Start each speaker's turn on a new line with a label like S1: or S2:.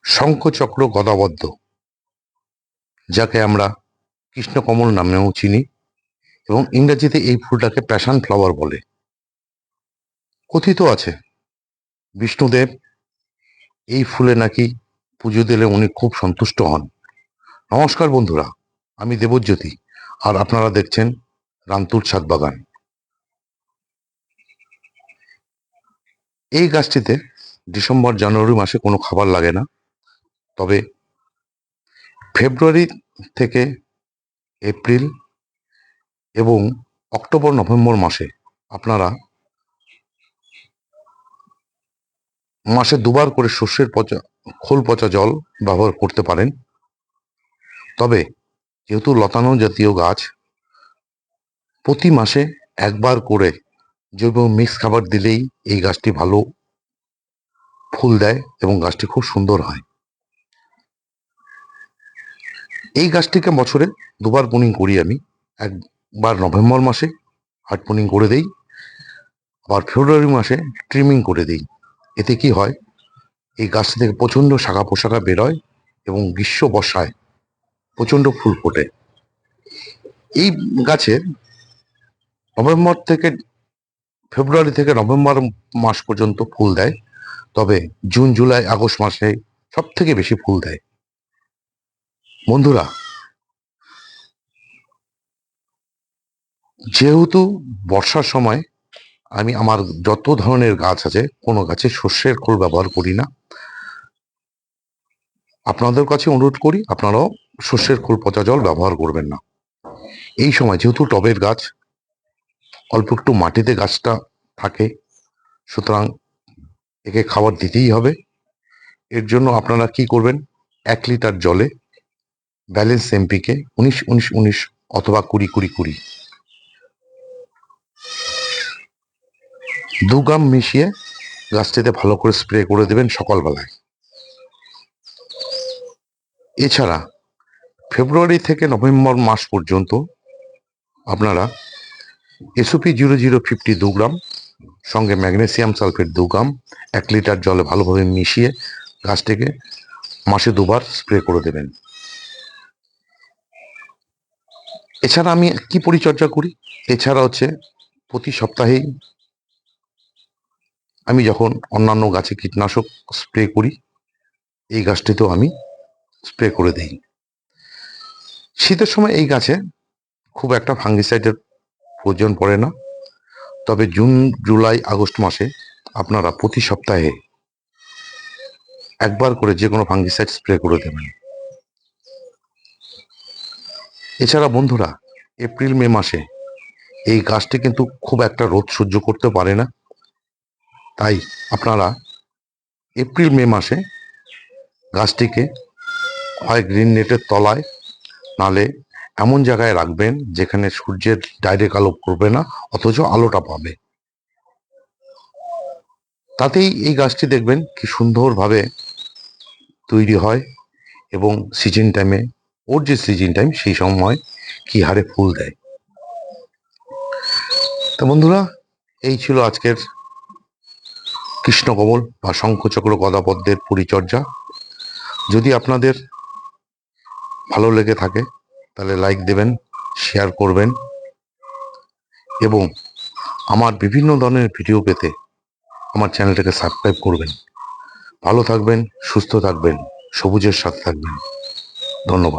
S1: শঙ্খচক্র গদাবদ্ধ, যাকে আমরা কৃষ্ণকমল নামেও চিনি, এবং ইংরেজিতে এই ফুলটাকে প্যাশন ফ্লাওয়ার বলে। কথিত আছে বিষ্ণুদেব এই ফুলে নাকি পুজো দিলে উনি খুব সন্তুষ্ট হন। নমস্কার বন্ধুরা, আমি দেবজ্যোতি, আর আপনারা দেখছেন রান্তুর ছাদ বাগান। এই গাছটিতে ডিসেম্বর জানুয়ারি মাসে কোনো খাবার লাগে না, তবে ফেব্রুয়ারি থেকে এপ্রিল এবং অক্টোবর নভেম্বর মাসে আপনারা মাসে দুবার করে শস্যের খোল পচা জল ব্যবহার করতে পারেন। তবে যেহেতু লতানো জাতীয় গাছ, প্রতি মাসে একবার করে জৈব মিক্স খাবার দিলেই এই গাছটি ভালো ফুল দেয় এবং গাছটি খুব সুন্দর হয়। এই গাছটিকে বছরে দুবার প্রুনিং করি আমি। একবার নভেম্বর মাসে হার্ড প্রুনিং করে দেই, আবার ফেব্রুয়ারি মাসে ট্রিমিং করে দিই। এতে কি হয়, এই গাছটি থেকে প্রচণ্ড শাখা পোশাখা বেরোয় এবং গ্রীষ্ম বর্ষায় প্রচণ্ড ফুল ফোটে। এই গাছের ফেব্রুয়ারি থেকে নভেম্বর মাস পর্যন্ত ফুল দেয়, তবে জুন জুলাই আগস্ট মাসে সব থেকে বেশি ফুল দেয়। বন্ধুরা, যেহেতু বর্ষার সময় আমি আমার যত ধরনের গাছ আছে কোনো গাছে শস্যের খোল ব্যবহার করি না। আপনাদের কাছে অনুরোধ করি আপনারাও শস্যের খোল পচা জল ব্যবহার করবেন না। এই সময় যেহেতু টবের গাছ, অল্প একটু মাটিতে গাছটা থাকে, সুতরাং একে খাবার দিতেই হবে। এর জন্য আপনারা কি করবেন, 1 লিটার জলে ব্যালেন্স এমপিকে 19-19-19 অথবা 20-20-20 2 গ্রাম মিশিয়ে গাছটিতে ভালো করে স্প্রে করে দেবেন সকালবেলায়। এছাড়া ফেব্রুয়ারি থেকে নভেম্বর মাস পর্যন্ত আপনারা এসওপি 0050 2 গ্রাম সঙ্গে ম্যাগনেসিয়াম সালফেট 2 গ্রাম 1 লিটার জলে ভালোভাবে মিশিয়ে গাছটিকে মাসে দুবার স্প্রে করে দেবেন। এছাড়া আমি কি পরিচর্যা করি, এছাড়া হচ্ছে প্রতি সপ্তাহেই আমি যখন অন্যান্য গাছে কীটনাশক স্প্রে করি, এই গাছটিতেও আমি স্প্রে করে দিই। শীতের সময় এই গাছে খুব একটা ফাঙ্গিসাইডের প্রয়োজন পড়ে না, তবে জুন জুলাই আগস্ট মাসে আপনারা প্রতি সপ্তাহে একবার করে যে কোনো ফাঙ্গিসাইড স্প্রে করে দেবেন। এছাড়া বন্ধুরা, এপ্রিল মে মাসে এই গাছটি কিন্তু খুব একটা রোদ সহ্য করতে পারে না, তাই আপনারা এপ্রিল মে মাসে গাছটিকে হয় গ্রিন নেটের তলায়, নালে এমন জায়গায় রাখবেন যেখানে সূর্যের ডাইরেক্ট আলো পড়বে না অথচ আলোটা পাবে। তাতেই এই গাছটি দেখবেন কি সুন্দরভাবে তৈরি হয় এবং সিজন টাইমে, ওর যে সিজন টাইম সেই সময় কি হারে ফুল দেয়। তো বন্ধুরা, এই ছিল আজকের কৃষ্ণকমল বা শঙ্খচক্র গদাপদ্মের পরিচর্যা। যদি আপনাদের ভালো লেগে থাকে তাহলে লাইক দেবেন, শেয়ার করবেন এবং আমার বিভিন্ন ধরনের ভিডিও পেতে আমার চ্যানেলটাকে সাবস্ক্রাইব করবেন। ভালো থাকবেন, সুস্থ থাকবেন, সবুজের সাথে থাকবেন। ধন্যবাদ।